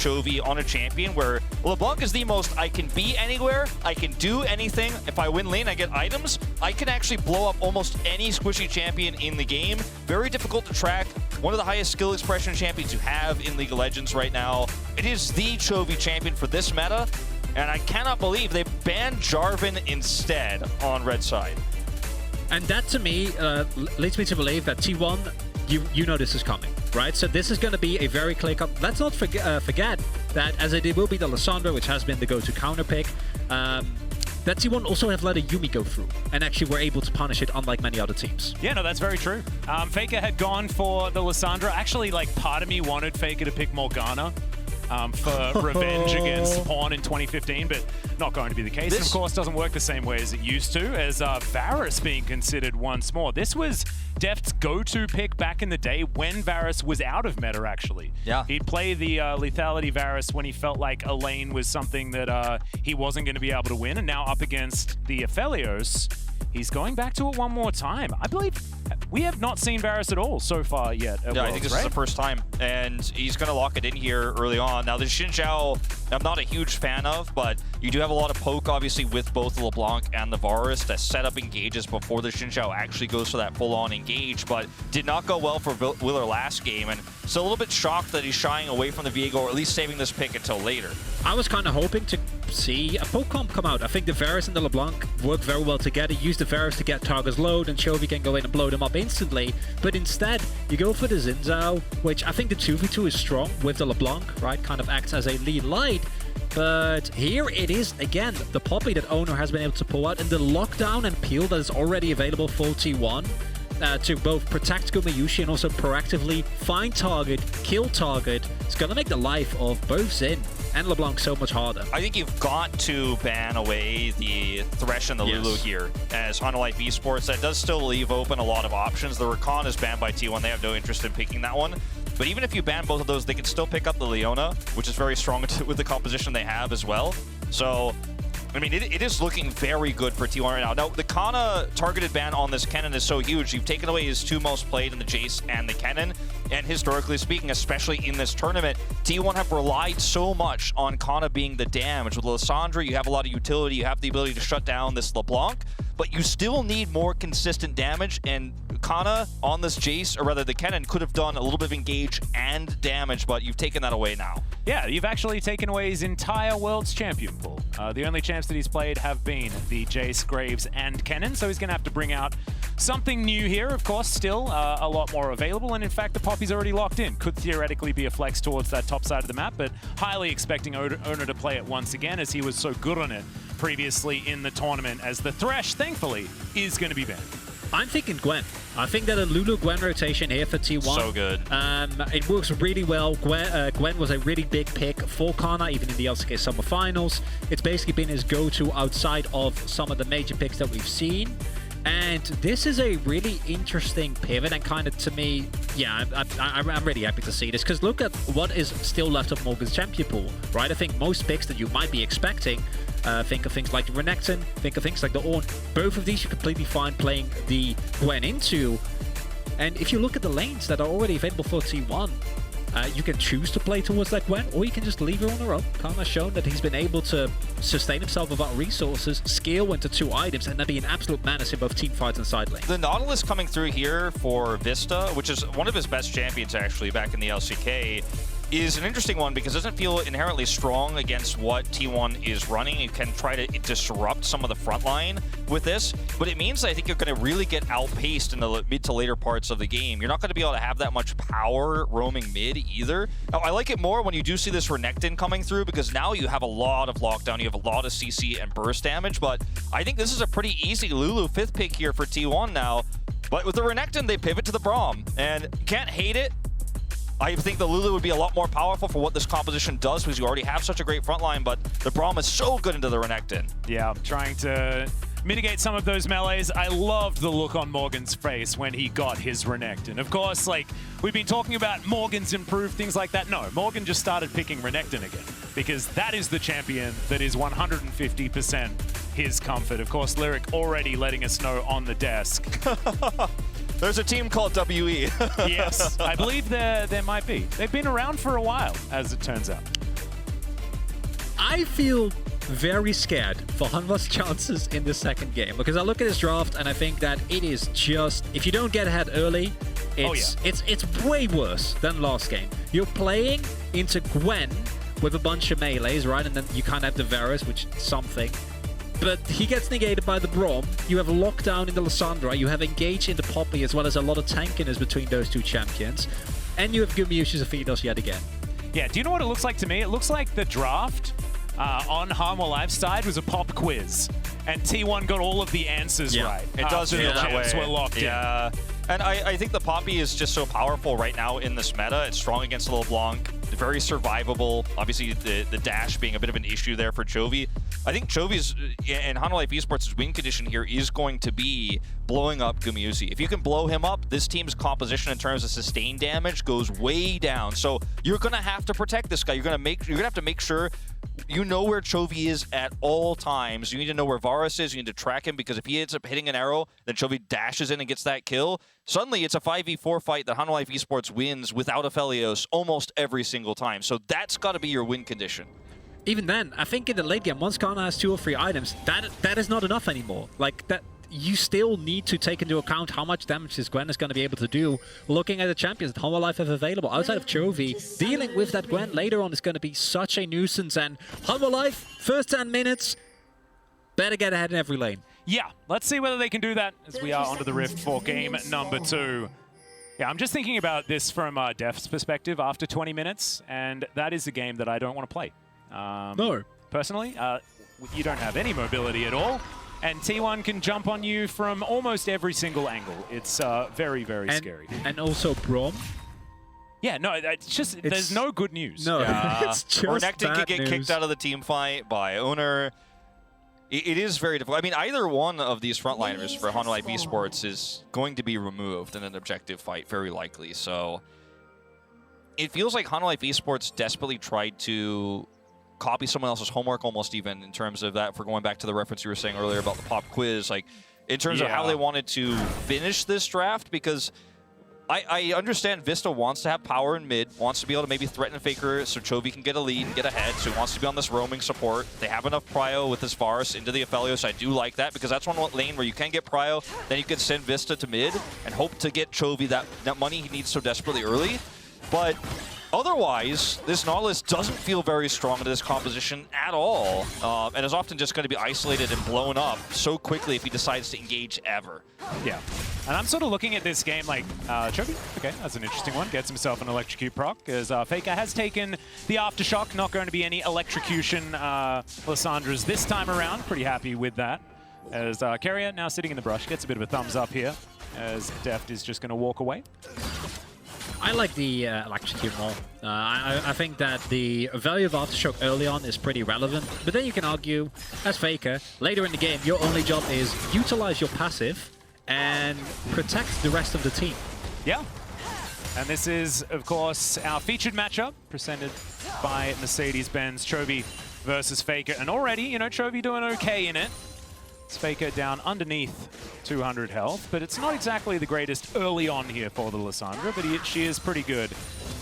Chovy on a champion where LeBlanc is the most I can be anywhere, I can do anything. If I win lane, I get items. I can actually blow up almost any squishy champion in the game. Very difficult to track. One of the highest skill expression champions you have in League of Legends right now. It is the Chovy champion for this meta, and I cannot believe they banned Jarvan instead on red side. And that, to me, leads me to believe that T1, you know this is coming, right? So this is going to be a very clear cut. Let's not forget that, as it will be the Lissandra, which has been the go-to counter pick, that T1 also have let a Yuumi go through, and actually were able to punish it, unlike many other teams. Yeah, no, that's very true. Faker had gone for the Lissandra. Actually, like, part of me wanted Faker to pick Morgana for revenge against Pawn in 2015, but not going to be the case. And of course, doesn't work the same way as it used to, as Varus being considered once more. This was Deft's go-to pick back in the day when Varus was out of meta, actually. Yeah. He'd play the lethality Varus when he felt like a lane was something that he wasn't going to be able to win, and now up against the Aphelios, he's going back to it one more time. I believe we have not seen Varus at all so far yet at Yeah, Worlds, I think this right? is the first time, and he's going to lock it in here early on. Now, the Xin Zhao, I'm not a huge fan of, but you do have a lot of poke, obviously, with both the LeBlanc and the Varus that set up engages before the Xin Zhao actually goes for that full-on engage, but did not go well for Willer last game, and so a little bit shocked that he's shying away from the Viego, or at least saving this pick until later. I was kind of hoping to see a poke comp come out. I think the Varus and the LeBlanc work very well together. Use the Varus to get targets low, and Chovy can go in and blow them up instantly. But instead, you go for the Xin Zhao, which I think the 2v2 is strong with the LeBlanc, right? Kind of acts as a lead light. But here it is, again, the Poppy that Oner has been able to pull out, and the lockdown and peel that is already available for T1 to both protect Gumayusi and also proactively find target, kill target. It's going to make the life of both Xin and LeBlanc so much harder. I think you've got to ban away the Thresh and the Lulu here as Hanwha Life eSports. That does still leave open a lot of options. The Rakan is banned by T1. They have no interest in picking that one. But even if you ban both of those, they can still pick up the Leona, which is very strong with the composition they have as well. So, I mean, it is looking very good for T1 right now. Now, the Canna targeted ban on this Kennen is so huge. You've taken away his two most played in the Jace and the Kennen. And historically speaking, especially in this tournament, T1 have relied so much on Canna being the damage. With Lissandra, you have a lot of utility. You have the ability to shut down this LeBlanc. But you still need more consistent damage, and Canna on this Jace, or rather the Kennen, could have done a little bit of engage and damage, but you've taken that away now. Yeah, you've actually taken away his entire World's champion pool. The only champs that he's played have been the Jace, Graves, and Kennen, so he's going to have to bring out something new here, of course, still a lot more available, and in fact, the Poppy's already locked in. Could theoretically be a flex towards that top side of the map, but highly expecting Oner to play it once again, as he was so good on it previously in the tournament, as the Thresh, thankfully, is going to be banned. I'm thinking Gwen. I think that a Lulu-Gwen rotation here for T1. So good. It works really well. Gwen was a really big pick for Canna, even in the LCK Summer Finals. It's basically been his go-to outside of some of the major picks that we've seen. And this is a really interesting pivot, and kind of, to me, yeah, I'm really happy to see this, because look at what is still left of Morgan's champion pool, right? I think most picks that you might be expecting, think of things like the Renekton, think of things like the Oner. Both of these you completely fine playing the Gwen into. And if you look at the lanes that are already available for T1, you can choose to play towards that Gwen, or you can just leave her on her own. Canna has shown that he's been able to sustain himself without resources, scale into 2 items, and then be an absolute menace in both team fights and side lane. The Nautilus coming through here for Vsta, which is one of his best champions actually back in the LCK, is an interesting one because it doesn't feel inherently strong against what T1 is running. You can try to disrupt some of the front line with this, but it means I think you're going to really get outpaced in the mid to later parts of the game. You're not going to be able to have that much power roaming mid either. Now, I like it more when you do see this Renekton coming through, because now you have a lot of lockdown, you have a lot of CC and burst damage, but I think this is a pretty easy Lulu 5th pick here for T1 now. But with the Renekton, they pivot to the Braum, and you can't hate it. I think the Lulu would be a lot more powerful for what this composition does, because you already have such a great front line, but the Braum is so good into the Renekton. Yeah, trying to mitigate some of those melees. I loved the look on Morgan's face when he got his Renekton. Of course, like, we've been talking about Morgan's improved, things like that. No, Morgan just started picking Renekton again, because that is the champion that is 150% his comfort. Of course, Lyric already letting us know on the desk. There's a team called WE. Yes, I believe there might be. They've been around for a while, as it turns out. I feel very scared for Hanwha's chances in the second game because I look at this draft and I think that it is just, if you don't get ahead early, it's way worse than last game. You're playing into Gwen with a bunch of melees, right? And then you kind of have the Varus, which is something. But he gets negated by the Braum. You have lockdown in the Lissandra. You have engage in the Poppy, as well as a lot of tankiness between those two champions. And you have Gumayusi's Aphelios yet again. Yeah, do you know what it looks like to me? It looks like the draft on Hanwha Life's side was a pop quiz. And T1 got all of the answers right. It does feel that way. We're locked in. And I think the Poppy is just so powerful right now in this meta. It's strong against LeBlanc, very survivable. Obviously, the dash being a bit of an issue there for Chovy. I think Chovy's, and Hanwha Life eSports' win condition here is going to be blowing up Gumayusi. If you can blow him up, this team's composition in terms of sustained damage goes way down. So you're going to have to protect this guy. You're going to have to make sure you know where Chovy is at all times. You need to know where Varus is. You need to track him, because if he ends up hitting an arrow, then Chovy dashes in and gets that kill. Suddenly, it's a 5v4 fight that Hanwha Life eSports wins without Aphelios almost every single time. So that's got to be your win condition. Even then, I think in the late game, once Canna has 2 or 3 items, that is not enough anymore. Like, that, you still need to take into account how much damage this Gwen is going to be able to do. Looking at the champions that Hanwha Life have available outside of Chovy, dealing with that Gwen later on is going to be such a nuisance. And Hanwha Life, first 10 minutes, better get ahead in every lane. Yeah, let's see whether they can do that as we are onto the Rift for game number 2. Yeah, I'm just thinking about this from Deft's perspective after 20 minutes, and that is a game that I don't want to play. No. Personally, you don't have any mobility at all, and T1 can jump on you from almost every single angle. It's very, very scary. And also Braum. Yeah, no, there's no good news. No, it's just Renekton bad can get news. kicked out of the team fight by Oner. It is very difficult. I mean, either one of these frontliners for Hanwha Life eSports is going to be removed in an objective fight, very likely. So it feels like Hanwha Life eSports desperately tried to copy someone else's homework, almost even in terms of that, for going back to the reference you were saying earlier about the pop quiz, like in terms of how they wanted to finish this draft, because I understand Vsta wants to have power in mid, wants to be able to maybe threaten Faker so Chovy can get a lead and get ahead, so he wants to be on this roaming support. They have enough prio with this Varus into the Aphelios. I do like that, because that's one lane where you can get prio, then you can send Vsta to mid and hope to get Chovy that money he needs so desperately early. But otherwise, this Nautilus doesn't feel very strong into this composition at all, and is often just going to be isolated and blown up so quickly if he decides to engage ever. Yeah. And I'm sort of looking at this game like, Chovy, okay, that's an interesting one. Gets himself an electrocute proc, as Faker has taken the aftershock. Not going to be any electrocution Lissandras this time around. Pretty happy with that. As Keria now sitting in the brush, gets a bit of a thumbs up here, as Deft is just going to walk away. I like the electrocute more. I think that the value of aftershock early on is pretty relevant, but then you can argue, as Faker, later in the game, your only job is utilize your passive and protect the rest of the team. Yeah. And this is, of course, our featured matchup, presented by Mercedes-Benz, Chovy versus Faker. And already, you know, Chovy doing okay in it. It's Faker down underneath 200 health, but it's not exactly the greatest early on here for the Lissandra, but she is pretty good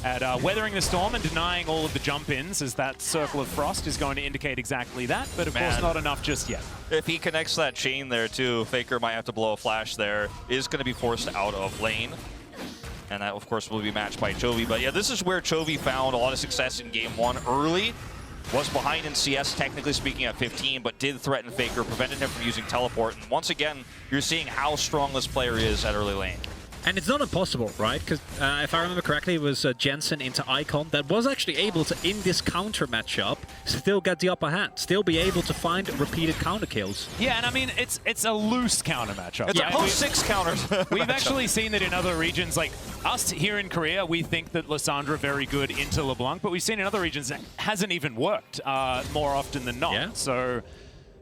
at weathering the storm and denying all of the jump-ins, as that Circle of Frost is going to indicate exactly that, but of course not enough just yet. If he connects that chain there too, Faker might have to blow a flash there, is going to be forced out of lane. And that, of course, will be matched by Chovy. But yeah, this is where Chovy found a lot of success in game 1 early. Was behind in CS, technically speaking, at 15, but did threaten Faker, prevented him from using teleport. And once again, you're seeing how strong this player is at early lane. And it's not impossible, right? Because if I remember correctly, it was Jensen into Icon that was actually able to, in this counter matchup, still get the upper hand, still be able to find repeated counter kills. Yeah, and I mean, it's a loose counter matchup. It's a post-6 counters. We've actually seen that in other regions, like us here in Korea, we think that Lissandra very good into LeBlanc, but we've seen in other regions that hasn't even worked more often than not. Yeah. So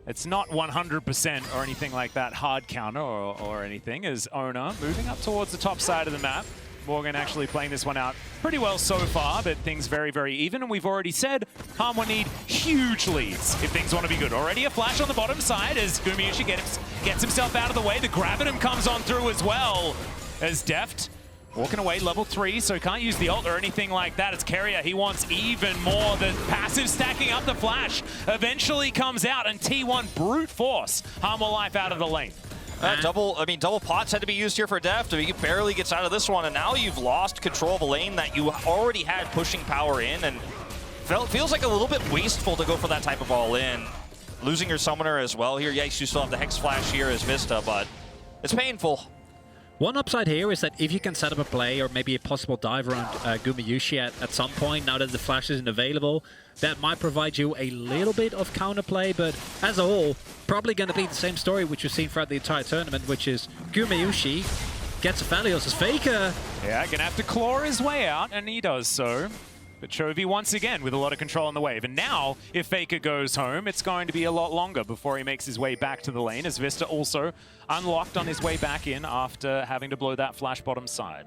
it's not 100% or anything like that hard counter or anything, as Oner moving up towards the top side of the map. Morgan actually playing this one out pretty well so far, but things very, very even. And we've already said Hanwha need huge leads if things want to be good. Already a flash on the bottom side as Gumayusi gets himself out of the way. The Gravitum comes on through as well, as Deft Walking away, level 3, so can't use the ult or anything like that. It's Keria. He wants even more. The passive stacking up the flash eventually comes out, and T1 brute force Hanwha Life out of the lane. Double pots had to be used here for Deft. He barely gets out of this one, and now you've lost control of a lane that you already had pushing power in, and feels like a little bit wasteful to go for that type of all-in. Losing your summoner as well here. Yes, you still have the Hex Flash here as Vsta, but it's painful. One upside here is that if you can set up a play or maybe a possible dive around Gumayusi at some point, now that the flash isn't available, that might provide you a little bit of counterplay, but as a whole, probably going to be the same story which we've seen throughout the entire tournament, which is Gumayusi gets Aphelios as Faker. Yeah, gonna have to claw his way out, and he does so. But Chovy once again with a lot of control on the wave. And now, if Faker goes home, it's going to be a lot longer before he makes his way back to the lane, as Vsta also unlocked on his way back in after having to blow that flash bottom side.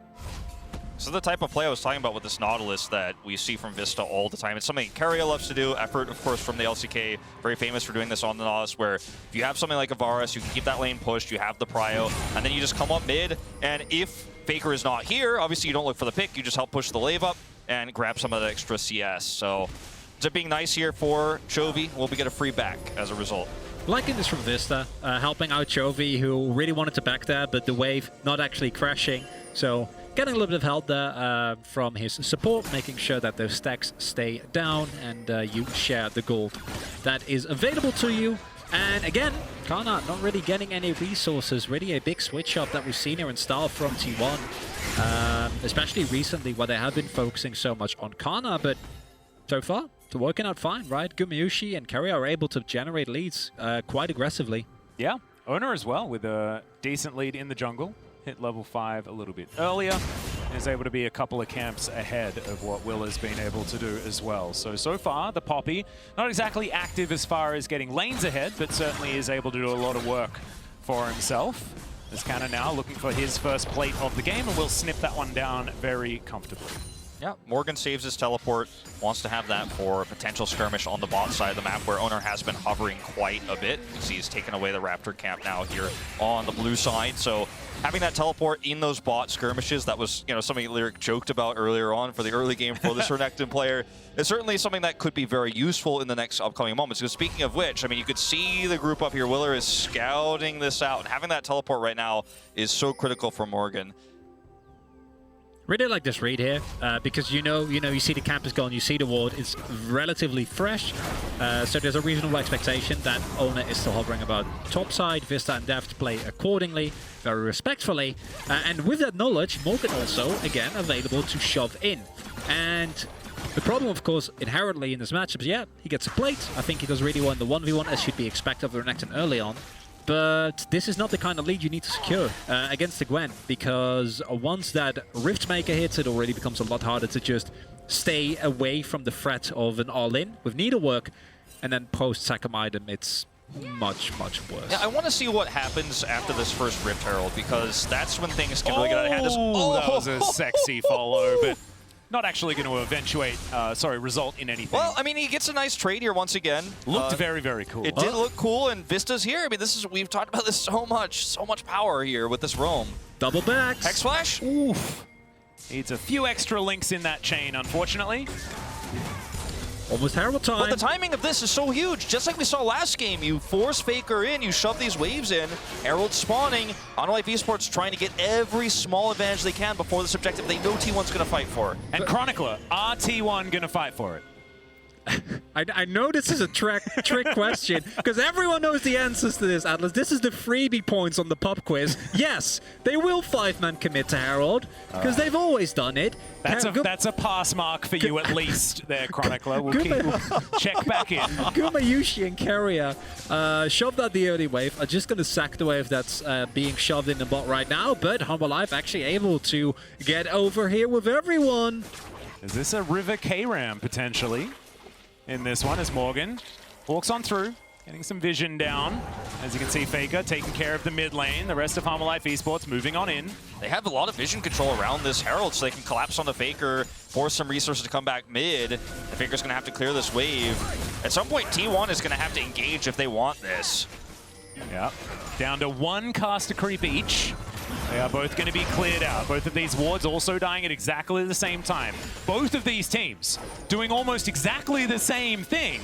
So the type of play I was talking about with this Nautilus that we see from Vsta all the time. It's something Keria loves to do. Effort, of course, from the LCK, very famous for doing this on the Nautilus, where if you have something like a Varus, you can keep that lane pushed, you have the prio, and then you just come up mid, and if Faker is not here, obviously you don't look for the pick, you just help push the wave up and grab some of that extra CS. So it's being nice here for Chovy. We'll get a free back as a result. Liking this from Vsta, helping out Chovy, who really wanted to back that, but the wave not actually crashing. So getting a little bit of help there from his support, making sure that those stacks stay down and you share the gold that is available to you. And again, Canna not really getting any resources, really a big switch up that we've seen here in style from T1. Especially recently where they have been focusing so much on Canna, but so far, it's working out fine, right? Gumayusi and Keria are able to generate leads quite aggressively. Yeah, Oner as well with a decent lead in the jungle. Hit level 5 a little bit earlier. Is able to be a couple of camps ahead of what Will has been able to do as well. So far, the Poppy, not exactly active as far as getting lanes ahead, but certainly is able to do a lot of work for himself. As Canna now looking for his first plate of the game, and will snip that one down very comfortably. Yeah, Morgan saves his teleport, wants to have that for a potential skirmish on the bot side of the map where Oner has been hovering quite a bit. You see he's taken away the Raptor camp now here on the blue side. So having that teleport in those bot skirmishes, that was something Lyric joked about earlier on for the early game for this Renekton player. It's certainly something that could be very useful in the next upcoming moments. Because speaking of which, I mean, you could see the group up here. Willer is scouting this out, and having that teleport right now is so critical for Morgan. Really like this read here, because you see the camp is gone, you see the ward, it's relatively fresh, so there's a reasonable expectation that Oner is still hovering about top side. Vsta and Deft play accordingly, very respectfully, and with that knowledge, Morgan also, again, available to shove in. And the problem, of course, inherently in this matchup is, yeah, he gets a plate. I think he does really well in the 1v1, as should be expected of the Renekton early on. But this is not the kind of lead you need to secure against the Gwen, because once that Riftmaker hits, it already becomes a lot harder to just stay away from the threat of an all-in with needlework, and then post-Sakam item, it's much, much worse. Yeah, I want to see what happens after this first Rift Herald, because that's when things can really get out of hand. That was a sexy follow, but not actually going to eventuate, result in anything. Well, I mean, he gets a nice trade here once again. Looked very, very cool. It did look cool, and Vista's here. I mean, we've talked about this so much power here with this roam. Double backs. Hex Flash? Oof. Needs a few extra links in that chain, unfortunately. Almost terrible time. But the timing of this is so huge. Just like we saw last game, you force Faker in, you shove these waves in, Herald spawning, Hanwha Life eSports trying to get every small advantage they can before this objective they know T1's going to fight for. And Cronicler, are T1 going to fight for it? I know this is a trick question, because everyone knows the answers to this, Atlus. This is the freebie points on the pub quiz. Yes, they will 5-man commit to Herald, because they've always done it. That's a pass mark for you at least there, Cronicler. We'll check back in. Gumayusi and Keria shoved out the early wave. Are just going to sack the wave that's being shoved in the bot right now, but Hanwha Life actually able to get over here with everyone. Is this a River K-Ram, potentially? In this one, as Morgan walks on through, getting some vision down. As you can see, Faker taking care of the mid lane. The rest of Hanwha Life eSports moving on in. They have a lot of vision control around this Herald, so they can collapse on the Faker, force some resources to come back mid. The Faker's going to have to clear this wave. At some point, T1 is going to have to engage if they want this. Yeah, down to one caster creep each. They are both going to be cleared out. Both of these wards also dying at exactly the same time. Both of these teams doing almost exactly the same thing.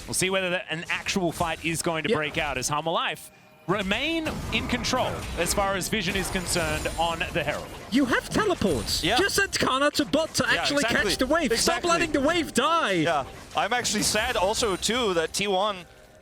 We'll see whether an actual fight is going to break out as Hanwha Life remain in control as far as vision is concerned on the Herald. You have teleports. Yeah. Just send Canna to bot to actually exactly. catch the wave. Stop letting the wave die. Yeah, I'm actually sad also too that T1,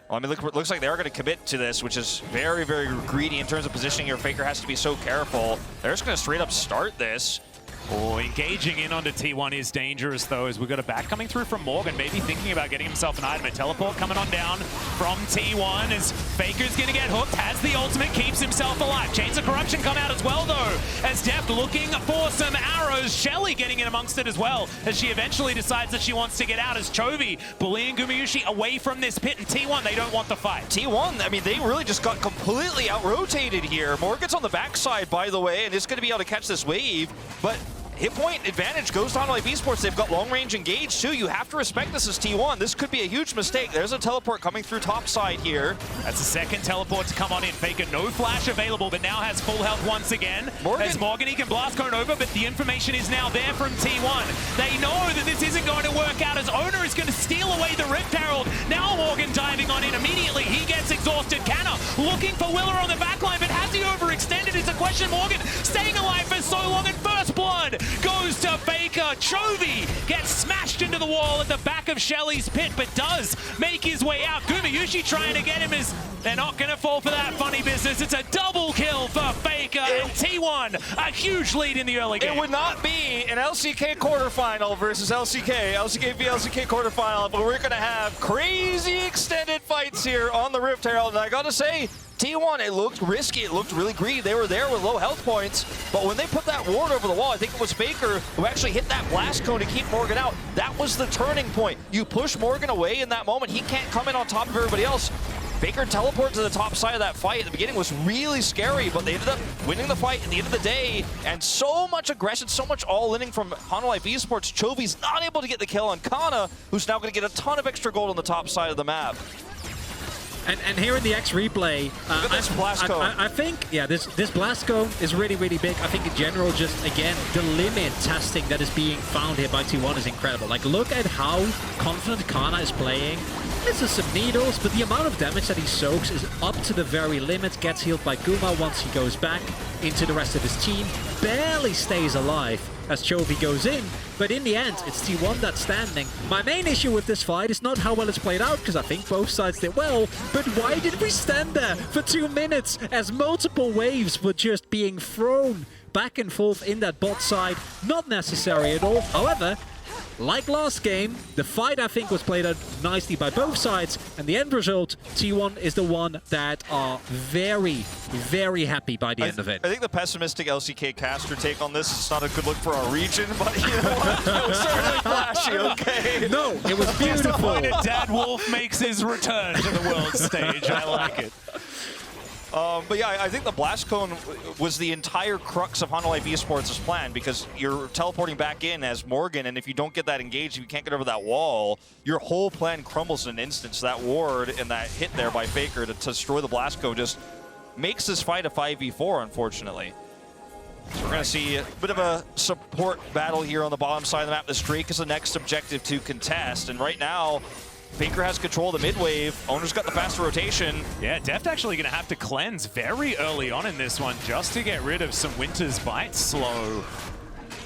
well, I mean, looks like they're going to commit to this, which is very, very greedy in terms of positioning here. Faker has to be so careful. They're just going to straight up start this. Oh, engaging in onto T1 is dangerous, though, as we've got a back coming through from Morgan, maybe thinking about getting himself an item. A teleport coming on down from T1 as Faker's going to get hooked, has the ultimate, keeps himself alive. Chains of Corruption come out as well, though, as Deft looking for some arrows. Shelly getting in amongst it as well, as she eventually decides that she wants to get out, as Chovy bullying Gumayusi away from this pit, and T1, they don't want the fight. T1, I mean, they really just got completely out-rotated here. Morgan's on the backside, by the way, and is going to be able to catch this wave, but hit point advantage goes to Hanwha Life eSports. They've got long range engaged too. You have to respect this as T1. This could be a huge mistake. There's a teleport coming through top side here. That's the second teleport to come on in. Faker, no flash available, but now has full health once again. As Morgan, he can blast cone over, but the information is now there from T1. They know that this isn't going to work out, as Oner is going to steal away the Rift Herald. Now Morgan diving on in immediately. He gets exhausted. Canna looking for Willer on the backline, but has he overextended? It's a question. Morgan staying alive for so long, and first blood goes to Faker. Chovy gets smashed into the wall at the back of Shelly's pit, but does make his way out. Gumayusi trying to get him, as they're not going to fall for that funny business. It's a double kill for Faker, and T1 a huge lead in the early game. It would not be an LCK quarterfinal versus LCK v LCK quarterfinal, but we're going to have crazy extended fights here on the Rift Herald, and I got to say, T1, it looked risky, it looked really greedy. They were there with low health points, but when they put that ward over the wall, I think it was Faker who actually hit that blast cone to keep Morgan out. That was the turning point. You push Morgan away in that moment, he can't come in on top of everybody else. Faker teleport to the top side of that fight at the beginning was really scary, but they ended up winning the fight at the end of the day, and so much aggression, so much all-inning from Hanwha Life eSports. Chovy's not able to get the kill on Canna, who's now going to get a ton of extra gold on the top side of the map. And here in the X replay, Look at this blast cone. I think, yeah, this blast cone is really, really big. I think in general, just again, the limit testing that is being found here by T1 is incredible. Like, look at how confident Canna is playing. This is some needles, but the amount of damage that he soaks is up to the very limit. Gets healed by Guma once he goes back into the rest of his team. Barely stays alive as Chovy goes in, but in the end, it's T1 that's standing. My main issue with this fight is not how well it's played out, because I think both sides did well, but why did we stand there for 2 minutes as multiple waves were just being thrown back and forth in that bot side? Not necessary at all. However, like last game, the fight I think was played out nicely by both sides, and the end result, T1 is the one that are very, very happy by the end of it. I think the pessimistic LCK caster take on this is not a good look for our region, but you know what? It was certainly flashy, okay? No, it was beautiful. Dad Wolf makes his return to the world stage. I like it. But yeah, I think the blast cone was the entire crux of Hanwha Life eSports' plan, because you're teleporting back in as Morgan, and if you don't get that engaged, if you can't get over that wall, your whole plan crumbles in an instant. So that ward and that hit there by Faker to destroy the blast cone just makes this fight a 5v4, unfortunately. So we're going to see a bit of a support battle here on the bottom side of the map. This Drake is the next objective to contest, and right now, Faker has control of the mid wave. Oner's got the faster rotation. Yeah, Deft actually going to have to cleanse very early on in this one just to get rid of some Winter's Bite slow.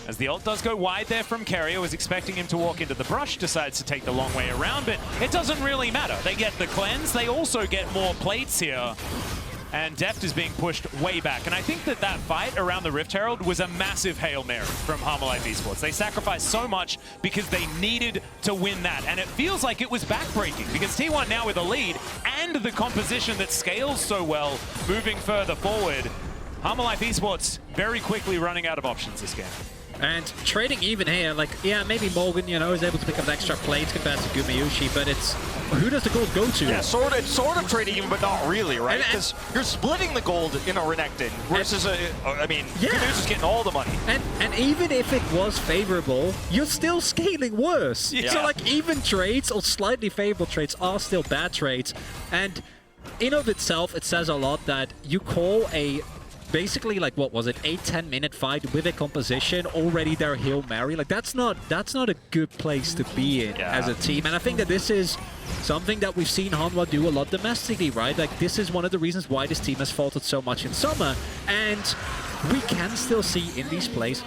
As the ult does go wide there from Keria, was expecting him to walk into the brush, decides to take the long way around, but it doesn't really matter. They get the cleanse, they also get more plates here. And Deft is being pushed way back. And I think that that fight around the Rift Herald was a massive Hail Mary from Hanwha Life eSports. They sacrificed so much because they needed to win that. And it feels like it was backbreaking, because T1 now with a lead and the composition that scales so well moving further forward. Hanwha Life eSports very quickly running out of options this game. And trading even here, like, yeah, maybe Morgan, you know, is able to pick up the extra plates compared to Gumayusi, but it's, who does the gold go to? Yeah, sort of trading even, but not really, right? Because you're splitting the gold in a Renekton versus, I mean, Gumayusi's getting all the money. And even if it was favorable, you're still scaling worse. Yeah. So, like, even trades or slightly favorable trades are still bad trades. And in of itself, it says a lot that you call a basically like, what was it, 8-10 minute fight with a composition, already their Hail Mary. Like that's not a good place to be in as a team. And I think that this is something that we've seen Hanwha do a lot domestically, right? Like this is one of the reasons why this team has faltered so much in summer. And we can still see in these plays,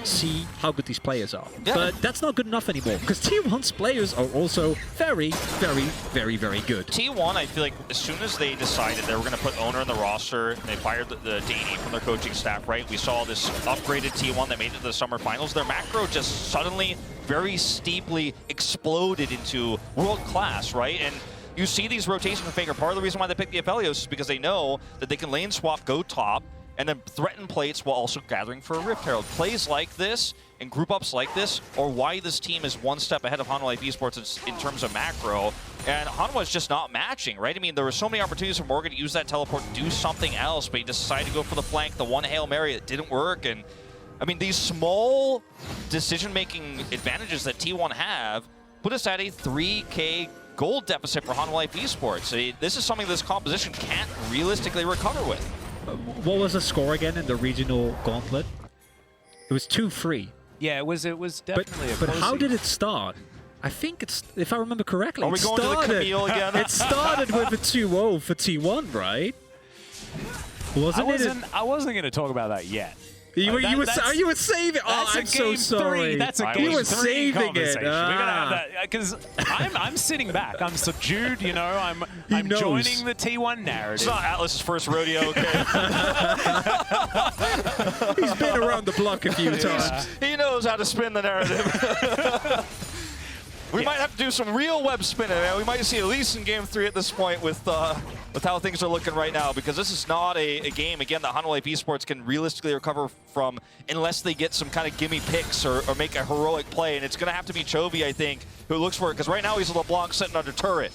how good these players are. Yeah. But that's not good enough anymore, because T1's players are also very, very, very, very good. T1, I feel like as soon as they decided they were going to put Oner in the roster, they fired the DD from their coaching staff, right? We saw this upgraded T1 that made it to the summer finals. Their macro just suddenly, very steeply exploded into world class, right? And you see these rotations from Faker. Part of the reason why they picked the Aphelios is because they know that they can lane swap, go top, and then threaten plates while also gathering for a Rift Herald. Plays like this and group ups like this are why this team is one step ahead of Hanwha Life eSports in terms of macro. And Hanwha is just not matching, right? I mean, there were so many opportunities for Morgan to use that teleport to do something else, but he decided to go for the flank, the one Hail Mary that didn't work. And I mean, these small decision-making advantages that T1 have put us at a 3K gold deficit for Hanwha Life eSports. This is something this composition can't realistically recover with. What was the score again in the regional gauntlet? It was 2-3. Yeah, it was definitely a But how did it start? I think it's, if I remember correctly, Are we going to the Camille again? It started with a 2-0 for T1, right? I wasn't going to talk about that yet. You were saving. Oh, I'm so sorry. That's a game you were three saving conversation. it. We're gonna have that because I'm sitting back. I'm subdued. You know, I'm joining the T1 narrative. It's not Atlus's first rodeo, okay? He's been around the block a few times. He knows how to spin the narrative. We might have to do some real web spinning, man. We might see at least in Game 3 at this point with how things are looking right now, because this is not a game, again, that Hanwha Life eSports can realistically recover from unless they get some kind of gimme picks or make a heroic play, and it's going to have to be Chovy, I think, who looks for it, because right now he's a LeBlanc sitting under turret.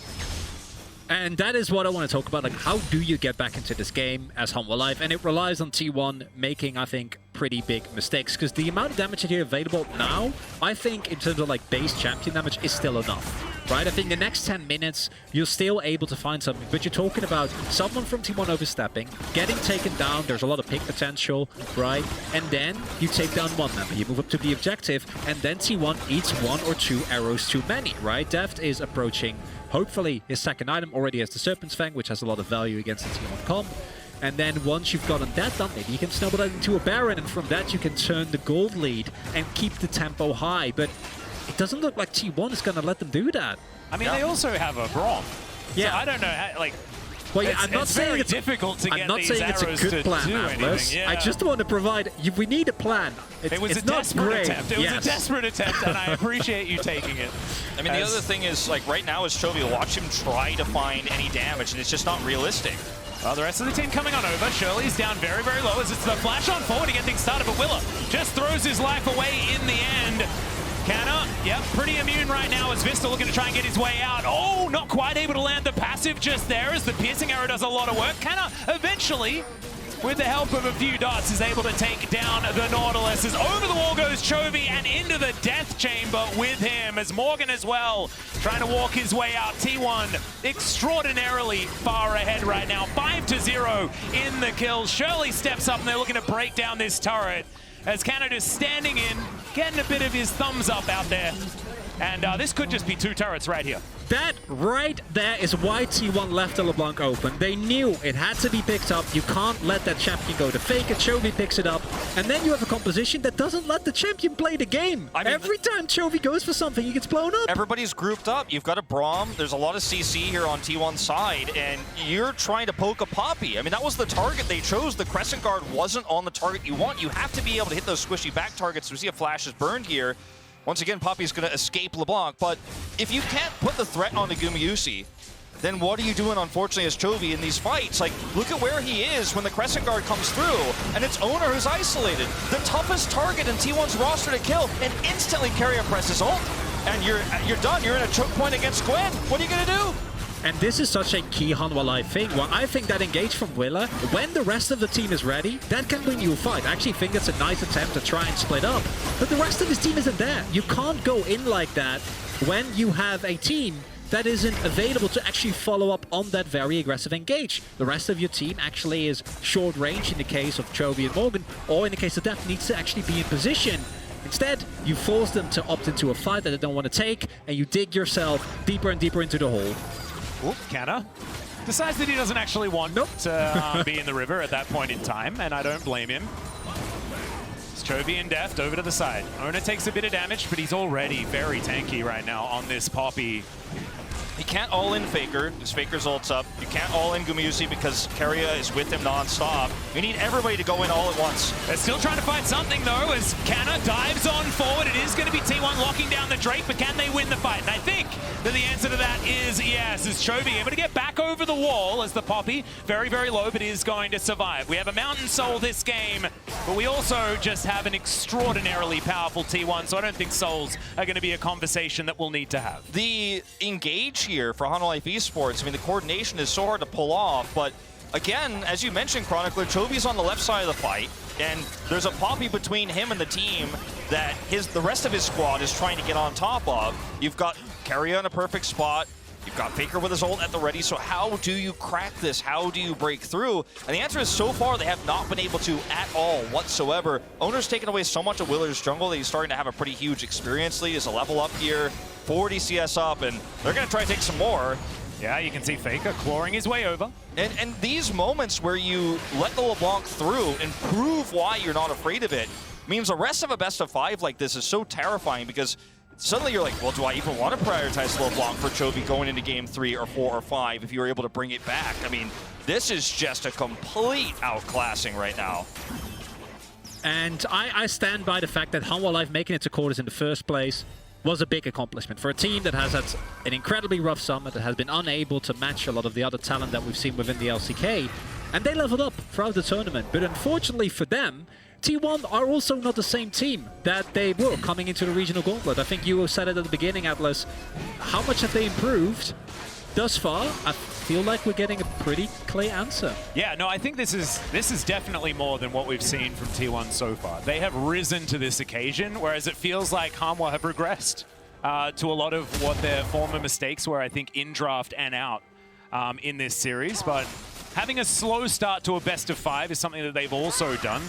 And that is what I want to talk about, like how do you get back into this game as Hanwha Life? And it relies on T1 making, I think, pretty big mistakes, because the amount of damage that you have available now, I think in terms of like base champion damage is still enough, right? I think the next 10 minutes, you're still able to find something, but you're talking about someone from T1 overstepping, getting taken down, there's a lot of pick potential, right? And then you take down one member, you move up to the objective, and then T1 eats 1 or 2 arrows too many, right? Deft is approaching, hopefully, his second item, already has the Serpent's Fang, which has a lot of value against the T1 comp. And then once you've gotten that done, maybe you can snowball that into a Baron, and from that you can turn the gold lead and keep the tempo high. But it doesn't look like T1 is going to let them do that. I mean, they also have a Braum. Yeah. So I don't know how, like, well, yeah, it's very difficult to get these arrows it's a good plan, Atlus. Yeah. I just want to provide, we need a plan. It was a desperate attempt. It was a desperate attempt, and I appreciate you taking it. I mean, the other thing is, like, right now is Chovy, watch him try to find any damage, and it's just not realistic. Well, the rest of the team coming on over. Shirley's down very, very low as it's the flash on forward to get things started, but Willa just throws his life away in the end. Canna, yep, pretty immune right now as Vsta looking to try and get his way out. Oh, not quite able to land the passive just there as the piercing arrow does a lot of work. Canna eventually, with the help of a few dots, is able to take down the Nautilus. As over the wall goes Chovy and into the death chamber with him as Morgan as well, trying to walk his way out. T1 extraordinarily far ahead right now, 5-0 in the kills. Shirley steps up and they're looking to break down this turret as Canada's standing in, getting a bit of his thumbs up out there. And this could just be 2 turrets right here. That right there is why T1 left the LeBlanc open. They knew it had to be picked up. You can't let that champion go to fake it. Chovy picks it up. And then you have a composition that doesn't let the champion play the game. I mean, every time Chovy goes for something, he gets blown up. Everybody's grouped up. You've got a Braum. There's a lot of CC here on T1's side, and you're trying to poke a Poppy. I mean, that was the target they chose. The Crescent Guard wasn't on the target you want. You have to be able to hit those squishy back targets. We see a flash is burned here. Once again, Poppy's going to escape LeBlanc, but if you can't put the threat on the Gumayusi, then what are you doing, unfortunately, as Chovy in these fights? Like, look at where he is when the Crescent Guard comes through, and it's Oner who's isolated. The toughest target in T1's roster to kill, and instantly Keria presses ult, and you're done. You're in a choke point against Gwen. What are you going to do? And this is such a key Hanwha Life thing. Well, I think that engage from Willa, when the rest of the team is ready, that can win you a fight. I actually think it's a nice attempt to try and split up. But the rest of his team isn't there. You can't go in like that when you have a team that isn't available to actually follow up on that very aggressive engage. The rest of your team actually is short range in the case of Chovy and Morgan, or in the case of Deft, needs to actually be in position. Instead, you force them to opt into a fight that they don't want to take, and you dig yourself deeper and deeper into the hole. Oop, Canna decides that he doesn't actually want to be in the river at that point in time, and I don't blame him. It's Chovy and Deft over to the side. Oner takes a bit of damage, but he's already very tanky right now on this Poppy. You can't all-in Faker, because Faker's ult's up. You can't all-in Gumayusi because Keria is with him non-stop. You need everybody to go in all at once. They're still trying to find something, though, as Canna dives on forward. It is going to be T1 locking down the Drake, but can they win the fight? And I think that the answer to that is yes, as Chovy able to get back over the wall as the Poppy, very, very low, but is going to survive. We have a Mountain Soul this game, but we also just have an extraordinarily powerful T1, so I don't think Souls are going to be a conversation that we'll need to have. The engage here for Hanwha Life eSports, I mean, the coordination is so hard to pull off, but again, as you mentioned, Cronicler, Chovy's on the left side of the fight, and there's a Poppy between him and the team that the rest of his squad is trying to get on top of. You've got Keria in a perfect spot. You've got Faker with his ult at the ready, so how do you crack this? How do you break through? And the answer is, so far, they have not been able to at all whatsoever. Oner's taken away so much of Willer's jungle that he's starting to have a pretty huge experience lead. He's a level up here, 40 CS up, and they're going to try to take some more. Yeah, you can see Faker clawing his way over. And these moments where you let the LeBlanc through and prove why you're not afraid of it means the rest of a best of 5 like this is so terrifying, because suddenly you're like, well, do I even want to prioritize LeBlanc for Chovy going into game 3 or 4 or 5 if you were able to bring it back? I mean, this is just a complete outclassing right now. And I stand by the fact that Hanwha Life making it to quarters in the first place was a big accomplishment for a team that has had an incredibly rough summer, that has been unable to match a lot of the other talent that we've seen within the LCK. And they leveled up throughout the tournament. But unfortunately for them, T1 are also not the same team that they were coming into the regional gauntlet. I think you said it at the beginning, Atlus. How much have they improved thus far? I feel like we're getting a pretty clear answer. Yeah, no, I think this is definitely more than what we've seen from T1 so far. They have risen to this occasion, whereas it feels like Hanwha have regressed to a lot of what their former mistakes were, I think, in draft and out in this series. But having a slow start to a best of 5 is something that they've also done.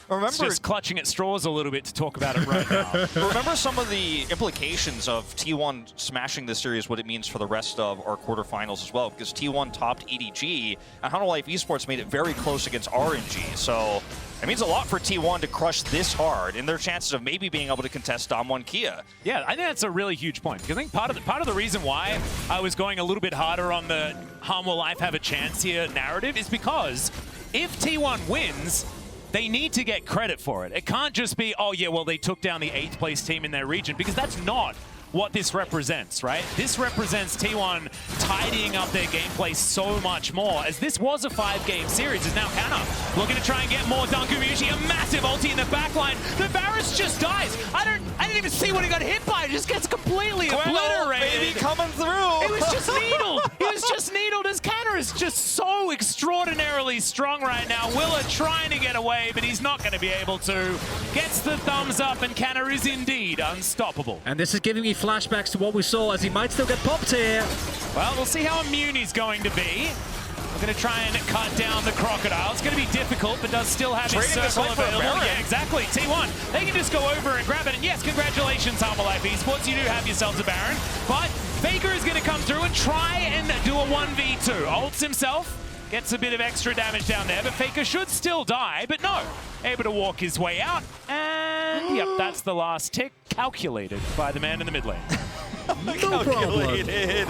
Remember, it's just clutching at straws a little bit to talk about it right now. Remember some of the implications of T1 smashing this series, what it means for the rest of our quarterfinals as well, because T1 topped EDG, and Hanwha Life eSports made it very close against RNG, so it means a lot for T1 to crush this hard in their chances of maybe being able to contest Dom1 Kia. Yeah, I think that's a really huge point, because I think part of the reason why I was going a little bit harder on the Hanwha Life have a chance here narrative is because if T1 wins, they need to get credit for it. It can't just be, oh yeah, well, they took down the 8th place team in their region, because that's not what this represents, right? This represents T1 tidying up their gameplay so much more, as this was a 5-game series. As now Canna looking to try and get more done. Gumayusi, a massive ulti in the backline. The Varus just dies. I didn't even see what he got hit by. It just gets completely obliterated. Baby coming through. It was just needled. He was just needled, as Canna is just so extraordinarily strong right now. Willer trying to get away, but he's not going to be able to. Gets the thumbs up, and Canna is indeed unstoppable. And this is giving me flashbacks to what we saw, as he might still get popped here. Well, we'll see how immune he's going to be. We're going to try and cut down the Crocodile. It's going to be difficult, but does still have his circle available. Yeah, exactly. T1, they can just go over and grab it. And yes, congratulations, Hanwha Life eSports. You do have yourselves a Baron. But Faker is going to come through and try and do a 1v2. Ults himself. Gets a bit of extra damage down there, but Faker should still die, but no. Able to walk his way out, and yep, that's the last tick, calculated by the man in the mid lane. Calculated.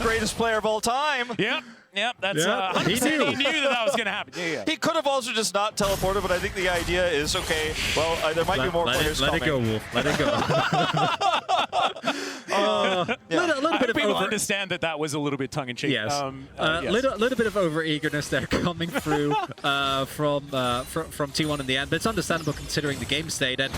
Greatest player of all time. Yep, that's 100%. He knew that was going to happen. Yeah. He could have also just not teleported, but I think the idea is, okay, well, there might be more players coming. Let it go, Wolf. Let it go. Little bit of people understand that was a little bit tongue-in-cheek. Yes. Little bit of over-eagerness there coming through from T1 in the end, but it's understandable considering the game state. And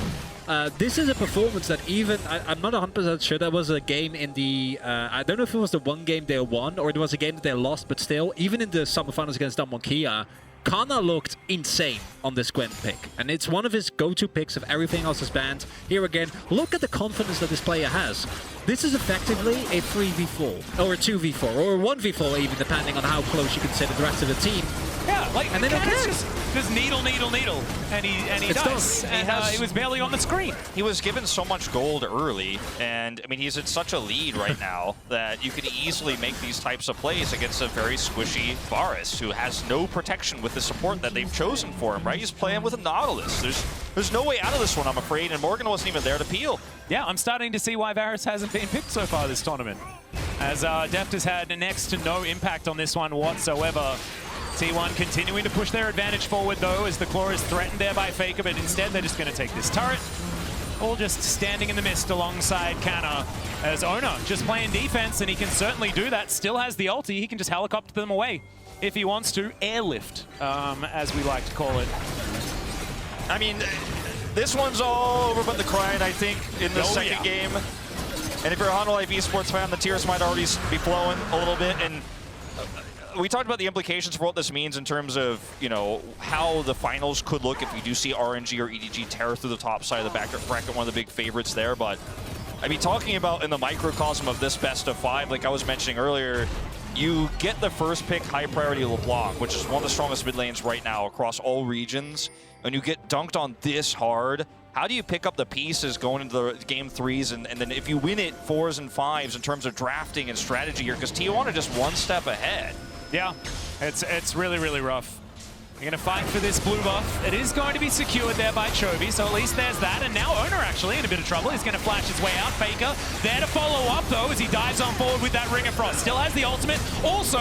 this is a performance that even, I'm not 100% sure, there was a game in the, I don't know if it was the one game they won or it was a game that they lost, but still, even in the summer finals against Dom1 Kia, Canna looked insane on this Gwen pick, and it's one of his go-to picks if everything else is banned. Here again, look at the confidence that this player has. This is effectively a 3v4, or a 2v4, or a 1v4 even, depending on how close you consider the rest of the team. Yeah, like, and then just needle, and he does. And he was barely on the screen. He was given so much gold early, and I mean, he's in such a lead right now that you could easily make these types of plays against a very squishy Varus, who has no protection with the support that they've chosen for him, right? He's playing with a Nautilus. There's no way out of this one, I'm afraid, and Morgan wasn't even there to peel. Yeah, I'm starting to see why Varus hasn't been picked so far this tournament, as Deft has had next to no impact on this one whatsoever. T1 continuing to push their advantage forward, though, as the Claw is threatened there by Faker, but instead they're just going to take this turret. All just standing in the mist alongside Canna, as Oner just playing defense, and he can certainly do that. Still has the ulti. He can just helicopter them away if he wants to. Airlift, as we like to call it. I mean, this one's all over but the crying, I think, in the second game. And if you're a Hanwha Life eSports fan, the tears might already be flowing a little bit. And we talked about the implications for what this means in terms of, you know, how the finals could look if we do see RNG or EDG tear through the top side of the bracket, one of the big favorites there. But, I mean, talking about in the microcosm of this best of 5, like I was mentioning earlier, you get the first pick high priority LeBlanc, which is one of the strongest mid lanes right now across all regions, and you get dunked on this hard. How do you pick up the pieces going into the game 3s, and then if you win it 4s and 5s in terms of drafting and strategy here, because T1 are just one step ahead. Yeah, it's really, really rough. You're going to fight for this blue buff. It is going to be secured there by Chovy, so at least there's that. And now Oner actually in a bit of trouble. He's going to flash his way out. Faker there to follow up, though, as he dives on forward with that Ring of Frost. Still has the ultimate. Also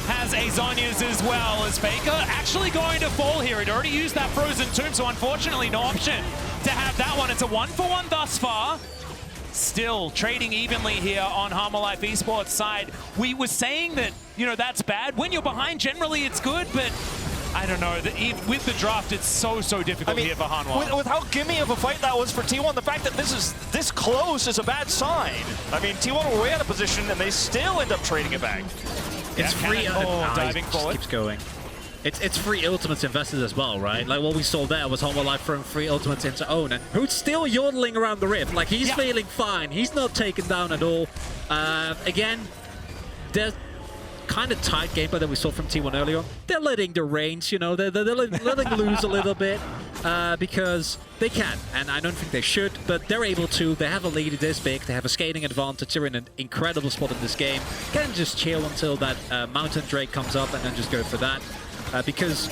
has a Zhonya's as well, as Faker actually going to fall here. He'd already used that Frozen Tomb, so unfortunately no option to have that one. It's a 1-for-1 thus far. Still trading evenly here on Hanwha Life eSports side. We were saying that, you know, that's bad. When you're behind, generally it's good, but I don't know. With the draft, it's so difficult here for Hanwha. With how gimme of a fight that was for T1, the fact that this is this close is a bad sign. I mean, T1 were way out of position, and they still end up trading it back. It's free. Diving forward. Keeps going. It's free ultimates invested as well, right? Like what we saw there was Hanwha Life throwing free ultimates into Oner, who's still yodeling around the rift. Like he's feeling fine. He's not taken down at all. Again, there's kind of tight gameplay that we saw from T1 earlier on. They're letting the range, you know, they're letting loose a little bit because they can, and I don't think they should, but they're able to. They have a lead this big, they have a skating advantage, they're in an incredible spot in this game. Can just chill until that Mountain Drake comes up and then just go for that. Because,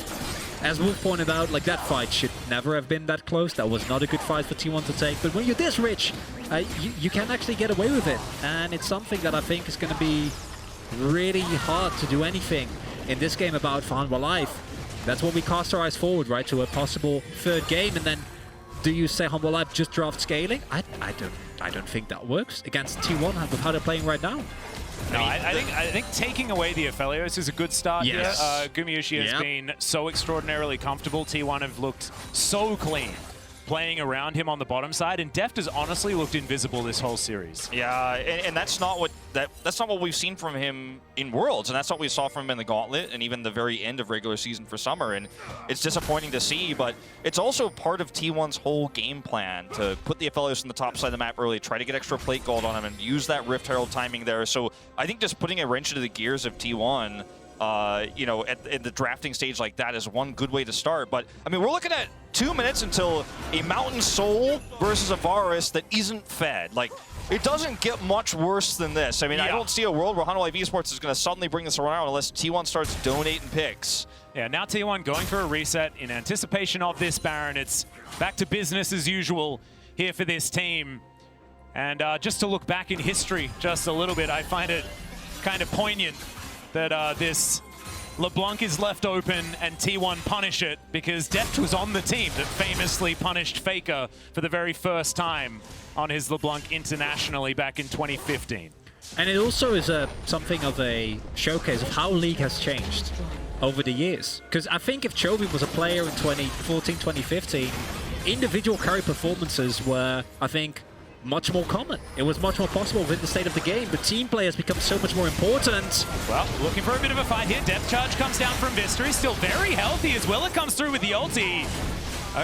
as Wolf pointed out, like that fight should never have been that close. That was not a good fight for T1 to take. But when you're this rich, you can actually get away with it. And it's something that I think is going to be really hard to do anything in this game about for Hanwha Life. That's when we cast our eyes forward, right, to a possible third game. And then, do you say Hanwha Life just draft scaling? I don't think that works against T1 with how they're playing right now. No, I think taking away the Aphelios is a good start here. Gumayusi has been so extraordinarily comfortable. T1 have looked so clean playing around him on the bottom side, and Deft has honestly looked invisible this whole series. Yeah, and that's not what we've seen from him in Worlds, and that's what we saw from him in the Gauntlet and even the very end of regular season for Summer, and it's disappointing to see, but it's also part of T1's whole game plan to put the Aphelios on the top side of the map early, try to get extra plate gold on him, and use that Rift Herald timing there. So I think just putting a wrench into the gears of T1 you know, at the drafting stage like that is one good way to start. But, I mean, we're looking at 2 minutes until a Mountain Soul versus a Varus that isn't fed. Like, it doesn't get much worse than this. I mean, I don't see a world where Hanwha Life eSports is going to suddenly bring this around unless T1 starts donating picks. Yeah, now T1 going for a reset in anticipation of this Baron. It's back to business as usual here for this team. And just to look back in history just a little bit, I find it kind of poignant that this LeBlanc is left open and T1 punish it, because Deft was on the team that famously punished Faker for the very first time on his LeBlanc internationally back in 2015. And it also is something of a showcase of how League has changed over the years. Because I think if Chovy was a player in 2014, 2015, individual carry performances were, I think, much more common. It was much more possible within the state of the game, but team play has become so much more important. Well, looking for a bit of a fight here. Depth charge comes down from Vsta. He's still very healthy as well. It comes through with the ulti.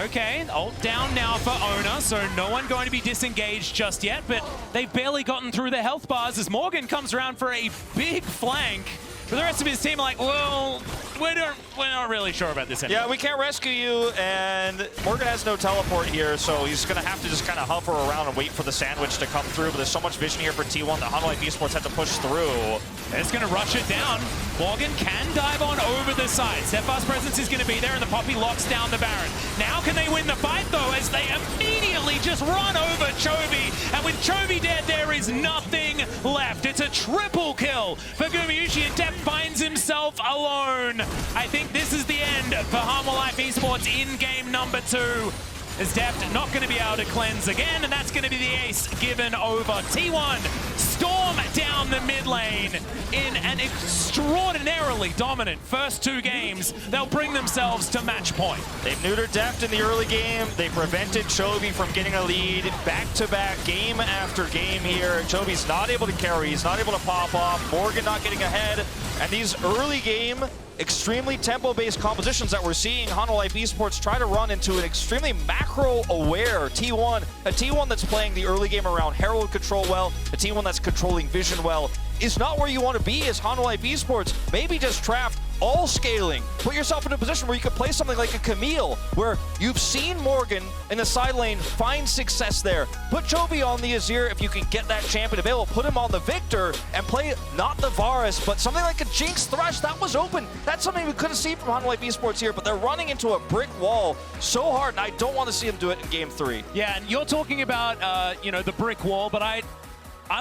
Okay, ult down now for Oner, so no one going to be disengaged just yet, but they've barely gotten through the health bars as Morgan comes around for a big flank. But the rest of his team are like, well, we're not really sure about this anymore. Yeah, we can't rescue you, and Morgan has no teleport here, so he's going to have to just kind of hover around and wait for the sandwich to come through. But there's so much vision here for T1 that Hanwha Life eSports had to push through. It's going to rush it down. Morgan can dive on over the side. Steadfast presence is going to be there, and the Poppy locks down the Baron. Now can they win the fight, though, as they immediately just run over Chovy, and with Chovy dead, there is nothing left. It's a triple kill for Gumayusi, and Deft finds himself alone. I think this is the end for Hanwha Life eSports in game number 2. As Deft not going to be able to cleanse again, and that's going to be the ace given over. T1 storm down the mid lane in an extraordinarily dominant first 2 games. They'll bring themselves to match point. They've neutered Deft in the early game. They prevented Chovy from getting a lead back-to-back, game after game here. Chovy's not able to carry. He's not able to pop off. Morgan not getting ahead. And these early game, extremely tempo-based compositions that we're seeing Hanwha Life eSports try to run into an extremely macro-aware T1. A T1 that's playing the early game around Herald control well, a T1 that's controlling vision well, is not where you want to be as Hanwha Life eSports. Maybe just draft all scaling. Put yourself in a position where you could play something like a Camille, where you've seen Morgan in the side lane find success there. Put Chovy on the Azir if you can get that champion available. Put him on the Victor and play not the Varus, but something like a Jinx Thresh. That was open. That's something we couldn't see from Hanwha Life eSports here, but they're running into a brick wall so hard, and I don't want to see them do it in game 3. Yeah, and you're talking about, you know, the brick wall, but I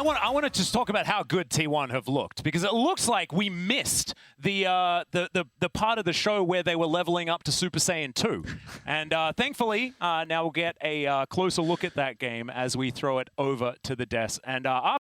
want to just talk about how good T1 have looked, because it looks like we missed the part of the show where they were leveling up to Super Saiyan 2. And thankfully, now we'll get a closer look at that game as we throw it over to the desk. And